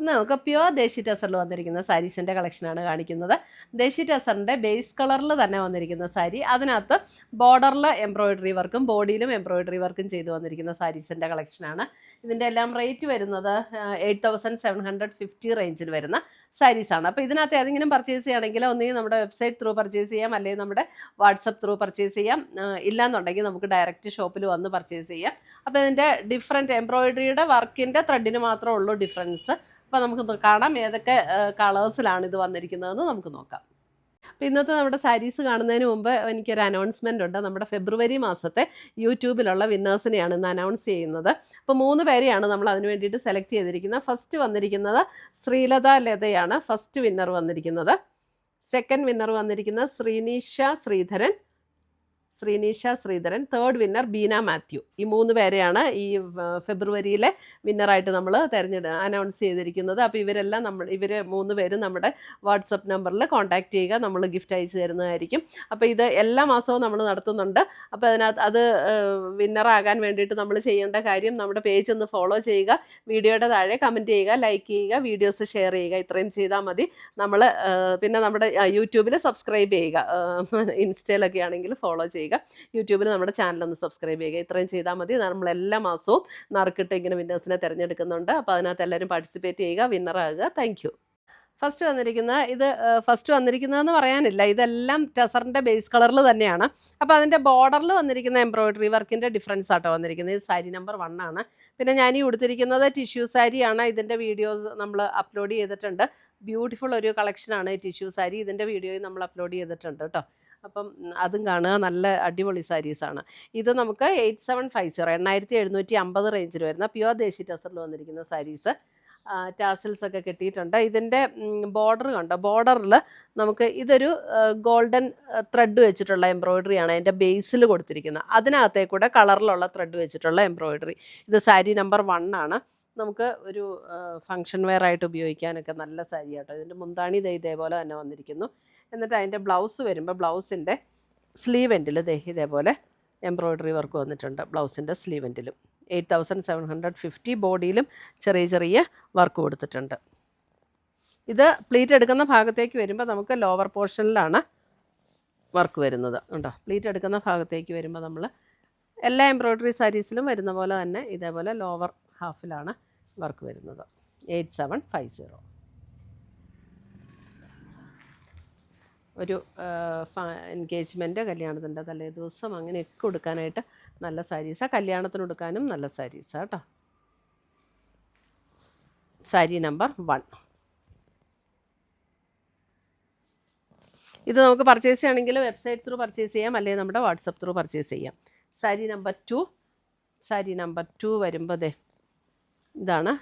നമുക്ക് പ്യുവർ ദേശി ടസറിൽ വന്നിരിക്കുന്ന സാരീസിൻ്റെ കളക്ഷനാണ് കാണിക്കുന്നത്. ദേശി ടസറിൻ്റെ ബേസ് കളറിൽ തന്നെ വന്നിരിക്കുന്ന സാരി, അതിനകത്ത് ബോർഡറിൽ എംബ്രോയിഡറി വർക്കും ബോഡിയിലും എംബ്രോയിഡറി വർക്കും ചെയ്തു വന്നിരിക്കുന്ന സാരീസിൻ്റെ കളക്ഷനാണ്. ഇതിൻ്റെ എല്ലാം റേറ്റ് വരുന്നത് 8750 റേഞ്ചിൽ വരുന്ന സാരീസാണ്. അപ്പോൾ ഇതിനകത്ത് ഏതെങ്കിലും പർച്ചേസ് ചെയ്യുകയാണെങ്കിൽ ഒന്നുകിൽ നമ്മുടെ വെബ്സൈറ്റ് ത്രൂ പർച്ചേസ് ചെയ്യാം, അല്ലെങ്കിൽ നമ്മുടെ വാട്സപ്പ് ത്രൂ പർച്ചേസ് ചെയ്യാം. ഇല്ലാന്നുണ്ടെങ്കിൽ നമുക്ക് ഡയറക്റ്റ് ഷോപ്പിൽ വന്ന് പർച്ചേസ് ചെയ്യാം. അപ്പോൾ ഇതിൻ്റെ ഡിഫറൻറ്റ് എംബ്രോയിഡറിയുടെ വർക്കിൻ്റെ ത്രെഡിന് മാത്രമേ ഉള്ളൂ ഡിഫറൻസ്. അപ്പോൾ നമുക്ക് കാണാം ഏതൊക്കെ കളേഴ്സിലാണ് ഇത് വന്നിരിക്കുന്നതെന്ന് നമുക്ക് നോക്കാം. അപ്പോൾ ഇന്നത്തെ നമ്മുടെ സാരീസ് കാണുന്നതിന് മുമ്പ് എനിക്കൊരു അനൗൺസ്മെൻ്റ് ഉണ്ട്. നമ്മുടെ ഫെബ്രുവരി മാസത്തെ യൂട്യൂബിലുള്ള വിന്നേഴ്സിനെയാണ് ഇന്ന് അനൗൺസ് ചെയ്യുന്നത്. അപ്പോൾ 3 പേരെയാണ് നമ്മൾ അതിന് വേണ്ടിയിട്ട് സെലക്ട് ചെയ്തിരിക്കുന്നത്. ഫസ്റ്റ് വന്നിരിക്കുന്നത് ശ്രീലത ലതയാണ് ഫസ്റ്റ് വിന്നർ വന്നിരിക്കുന്നത്. സെക്കൻഡ് വിന്നർ വന്നിരിക്കുന്നത് ശ്രീനീഷ ശ്രീധരൻ. Third winner Beena Mathew. ഈ 3 പേരെയാണ് ഈ ഫെബ്രുവരിയിലെ വിന്നറായിട്ട് നമ്മൾ അനൗൺസ് ചെയ്തിരിക്കുന്നത്. അപ്പോൾ ഇവർ 3 പേരും നമ്മുടെ വാട്സപ്പ് നമ്പറിൽ കോൺടാക്റ്റ് ചെയ്യുക, നമ്മൾ ഗിഫ്റ്റ് അയച്ചു തരുന്നതായിരിക്കും. അപ്പോൾ ഇത് എല്ലാ മാസവും നമ്മൾ നടത്തുന്നുണ്ട്. അപ്പോൾ അതിനകത്ത് അത് വിന്നറാകാൻ വേണ്ടിയിട്ട് നമ്മൾ ചെയ്യേണ്ട കാര്യം, നമ്മുടെ പേജ് ഒന്ന് ഫോളോ ചെയ്യുക, വീഡിയോയുടെ താഴെ കമൻറ്റ് ചെയ്യുക, ലൈക്ക് ചെയ്യുക, വീഡിയോസ് ഷെയർ ചെയ്യുക. ഇത്രയും ചെയ്താൽ മതി. നമ്മൾ പിന്നെ നമ്മുടെ യൂട്യൂബിൽ സബ്സ്ക്രൈബ് ചെയ്യുക, ഇൻസ്റ്റയിലൊക്കെ ആണെങ്കിൽ ഫോളോ ചെയ്യുക, യൂട്യൂബിൽ നമ്മുടെ ചാനലൊന്ന് സബ്സ്ക്രൈബ് ചെയ്യുക. ഇത്രയും ചെയ്താൽ മതി. നമ്മൾ എല്ലാ മാസവും നറുക്കിട്ട് ഇങ്ങനെ വിന്നേഴ്സിനെ തിരഞ്ഞെടുക്കുന്നുണ്ട്. അപ്പോൾ അതിനകത്ത് എല്ലാവരും പാർട്ടിസിപ്പേറ്റ് ചെയ്യുക, വിന്നറാകുക. Thank you. ഫസ്റ്റ് വന്നിരിക്കുന്നതെന്ന് പറയാനില്ല, ഇതെല്ലാം ടസറിൻ്റെ ബേസ് കളറിൽ തന്നെയാണ്. അപ്പോൾ അതിൻ്റെ ബോർഡറിൽ വന്നിരിക്കുന്ന എംബ്രോയിഡറി വർക്കിൻ്റെ ഡിഫറൻസ് ആട്ടോ വന്നിരിക്കുന്നത്. ഇത് സാരി നമ്പർ 1 ആണ്. പിന്നെ ഞാൻ ഈ ഉടുത്തിരിക്കുന്നത് ടിഷ്യൂ സാരിയാണ്. ഇതിൻ്റെ വീഡിയോസ് നമ്മൾ അപ്ലോഡ് ചെയ്തിട്ടുണ്ട്. ബ്യൂട്ടിഫുൾ ഒരു കളക്ഷനാണ് ടിഷ്യൂ സാരി. ഇതിൻ്റെ വീഡിയോയും നമ്മൾ അപ്ലോഡ് ചെയ്തിട്ടുണ്ട് കേട്ടോ. അപ്പം അതും കാണുക. നല്ല അടിപൊളി സാരീസാണ്. ഇത് നമുക്ക് 8750 റേഞ്ചിൽ വരുന്ന പ്യുവർ ദേശി ടസറിൽ വന്നിരിക്കുന്ന സാരീസ്. ടാസിൽസ് ഒക്കെ കിട്ടിയിട്ടുണ്ട്. ഇതിൻ്റെ ബോർഡർ കണ്ടോ, ബോർഡറിൽ നമുക്ക് ഇതൊരു ഗോൾഡൻ ത്രെഡ് വെച്ചിട്ടുള്ള എംബ്രോയിഡറിയാണ് അതിൻ്റെ ബേസിൽ കൊടുത്തിരിക്കുന്നത്. അതിനകത്തേക്കൂടെ കളറിലുള്ള ത്രെഡ് വെച്ചിട്ടുള്ള എംബ്രോയിഡറി. ഇത് സാരി നമ്പർ 1 ആണ്. നമുക്ക് ഒരു ഫങ്ഷൻ വെയർ ആയിട്ട് ഉപയോഗിക്കാനൊക്കെ നല്ല സാരി ആട്ടോ. ഇതിൻ്റെ മുന്താണി ഇതേപോലെ തന്നെ വന്നിരിക്കുന്നു. എന്നിട്ട് അതിൻ്റെ ബ്ലൗസ് വരുമ്പോൾ ബ്ലൗസിൻ്റെ സ്ലീവ് എൻഡിൽ ഇതേപോലെ എംബ്രോയിഡറി വർക്ക് വന്നിട്ടുണ്ട്. ബ്ലൗസിൻ്റെ സ്ലീവ് എൻഡിലും 8750 ബോഡിയിലും ചെറിയ വർക്ക് കൊടുത്തിട്ടുണ്ട്. ഇത് പ്ലീറ്റ് എടുക്കുന്ന ഭാഗത്തേക്ക് വരുമ്പോൾ നമുക്ക് ലോവർ പോർഷനിലാണ് വർക്ക് വരുന്നത്. ഉണ്ടോ, പ്ലീറ്റ് എടുക്കുന്ന ഭാഗത്തേക്ക് വരുമ്പോൾ നമ്മൾ എല്ലാ എംബ്രോയിഡറി സാരീസിലും വരുന്ന പോലെ തന്നെ ഇതേപോലെ ലോവർ ഹാഫിലാണ് വർക്ക് വരുന്നത്. 8750. ഒരു എൻഗേജ്മെൻറ്റ്, കല്യാണത്തിൻ്റെ തലേ ദിവസം അങ്ങനെയൊക്കെ കൊടുക്കാനായിട്ട് നല്ല സാരീസാണ്. കല്യാണത്തിന് കൊടുക്കാനും നല്ല സാരീസാണ് കേട്ടോ. സാരി നമ്പർ 1. ഇത് നമുക്ക് പർച്ചേസ് ചെയ്യണമെങ്കിൽ വെബ്സൈറ്റ് ത്രൂ പർച്ചേസ് ചെയ്യാം, അല്ലെങ്കിൽ നമ്മുടെ വാട്സപ്പ് ത്രൂ പർച്ചേസ് ചെയ്യാം. സാരി നമ്പർ 2 വരുമ്പോൾ ഇതാണ്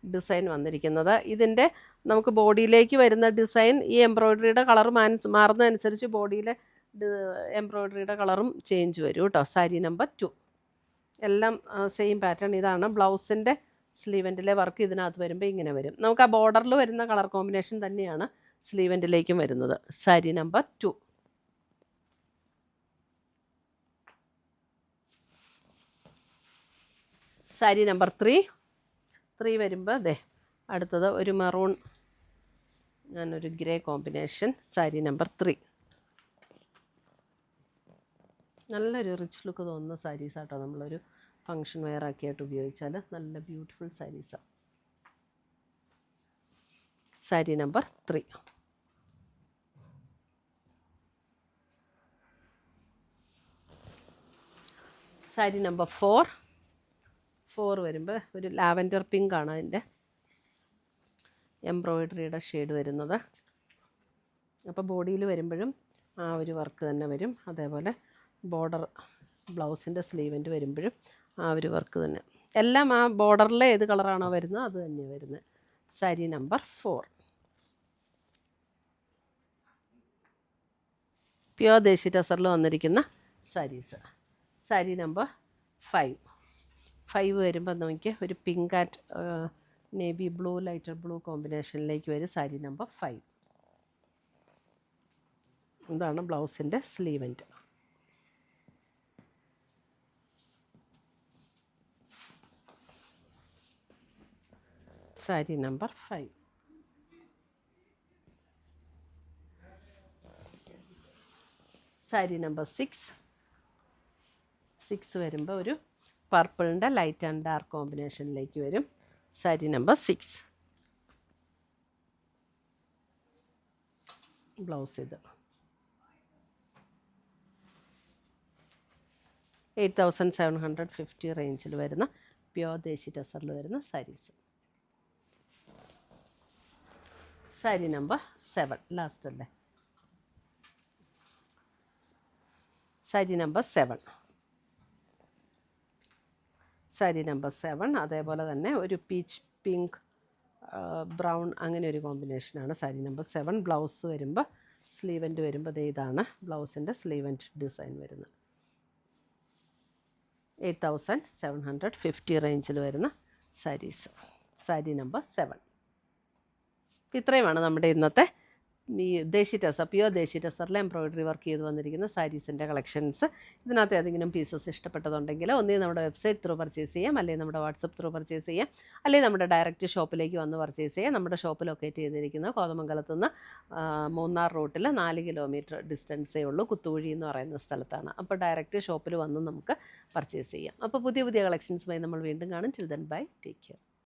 ഡിസൈൻ വന്നിരിക്കുന്നത്. ഇതിൻ്റെ നമുക്ക് ബോഡിയിലേക്ക് വരുന്ന ഡിസൈൻ, ഈ എംബ്രോയിഡറിയുടെ കളർ മാറുന്നതനുസരിച്ച് ബോഡിയിലെ എംബ്രോയിഡറിയുടെ കളറും ചേഞ്ച് വരും കേട്ടോ. സാരി നമ്പർ 2 എല്ലാം സെയിം പാറ്റേൺ. ഇതാണ് ബ്ലൗസിൻ്റെ സ്ലീവെൻറ്റിലെ വർക്ക്. ഇതിനകത്ത് വരുമ്പോൾ ഇങ്ങനെ വരും. നമുക്ക് ആ ബോർഡറിൽ വരുന്ന കളർ കോമ്പിനേഷൻ തന്നെയാണ് സ്ലീവെൻറ്റിലേക്കും വരുന്നത്. സാരി നമ്പർ 2. സാരി നമ്പർ 3 വരുമ്പോൾ അടുത്തത് ഒരു മെറൂൺ, ഞാനൊരു ഗ്രേ കോമ്പിനേഷൻ. സാരി നമ്പർ 3 നല്ലൊരു റിച്ച് ലുക്ക് തോന്നുന്ന സാരീസാട്ടോ. നമ്മളൊരു ഫങ്ഷൻ വെയർ ആക്കിയായിട്ട് ഉപയോഗിച്ചാൽ നല്ല ബ്യൂട്ടിഫുൾ സാരീസാണ്. സാരി നമ്പർ 3. സാരി നമ്പർ 4 വരുമ്പോൾ ഒരു ലാവൻഡർ പിങ്ക് ആണ് അതിൻ്റെ എംബ്രോയിഡറിയുടെ ഷെയ്ഡ് വരുന്നത്. അപ്പോൾ ബോഡിയിൽ വരുമ്പോഴും ആ ഒരു വർക്ക് തന്നെ വരും. അതേപോലെ ബോർഡർ ബ്ലൗസിൻ്റെ സ്ലീവെൻ്റ് വരുമ്പോഴും ആ ഒരു വർക്ക് തന്നെ. എല്ലാം ആ ബോർഡറിലെ ഏത് കളറാണോ വരുന്നത് അത് തന്നെയാണ് വരുന്നത്. സാരി നമ്പർ 4. പ്യുവർ ദേശി ടസറിൽ വന്നിരിക്കുന്ന സാരീസ്. സാരി നമ്പർ 5 വരുമ്പോൾ നമുക്ക് ഒരു pink and navy blue, lighter blue കോമ്പിനേഷനിലേക്ക് വരും. സാരി നമ്പർ 5. ഇതാണ് ബ്ലൗസിൻ്റെ സ്ലീവെൻ്റ്. സാരി നമ്പർ 5. സാരി നമ്പർ 6 വരുമ്പോൾ ഒരു പർപ്പിളിൻ്റെ ലൈറ്റ് ആൻഡ് ഡാർക്ക് കോമ്പിനേഷനിലേക്ക് വരും. സാരി നമ്പർ 6. ബ്ലൗസ് ഇത് 8750 റേഞ്ചിൽ വരുന്ന പ്യോർ ദേശി ടസറിൽ വരുന്ന സാരീസ്. സാരി നമ്പർ 7 ലാസ്റ്റ് അല്ലേ. സാരി നമ്പർ 7. സാരി നമ്പർ 7 അതേപോലെ തന്നെ ഒരു പീച്ച് പിങ്ക് ബ്രൗൺ അങ്ങനെ ഒരു കോമ്പിനേഷനാണ് സാരി നമ്പർ 7. ബ്ലൗസ് വരുമ്പോൾ സ്ലീവൻ്റ് വരുമ്പോൾ ഇതാണ് ബ്ലൗസിൻ്റെ സ്ലീവൻ്റ് ഡിസൈൻ വരുന്നത്. 8750 റേഞ്ചിൽ വരുന്ന സാരീസ്. സാരി നമ്പർ 7. ഇത്രയുമാണ് നമ്മുടെ ഇന്നത്തെ ഈ ദേശി tussar pure desi ടസറിൽ embroidery work ചെയ്ത് വന്നിരിക്കുന്ന സാരീസിൻ്റെ കളക്ഷൻസ്. ഇതിനകത്ത് ഏതെങ്കിലും പീസസ് ഇഷ്ടപ്പെട്ടതുണ്ടെങ്കിൽ ഒന്നുകിൽ നമ്മുടെ വെബ്സൈറ്റ് ത്രൂ പർച്ചേസ് ചെയ്യാം, അല്ലെങ്കിൽ നമ്മുടെ വാട്സപ്പ് ത്രൂ പർച്ചേസ് ചെയ്യാം, അല്ലെങ്കിൽ നമ്മുടെ ഡയറക്റ്റ് ഷോപ്പിലേക്ക് വന്ന് പർച്ചേസ് ചെയ്യാം. നമ്മുടെ ഷോപ്പ് ലൊക്കേറ്റ് ചെയ്തിരിക്കുന്നത് കോതമംഗലത്ത് നിന്ന് മൂന്നാർ റൂട്ടിൽ 4 കിലോമീറ്റർ ഡിസ്റ്റൻസേ ഉള്ളൂ, കുത്തുകുഴി എന്ന് പറയുന്ന സ്ഥലത്താണ്. അപ്പോൾ ഡയറക്റ്റ് ഷോപ്പിൽ വന്ന് നമുക്ക് പർച്ചേസ് ചെയ്യാം. അപ്പോൾ പുതിയ കളക്ഷൻസുമായി നമ്മൾ വീണ്ടും കാണും. Till then bye, take care.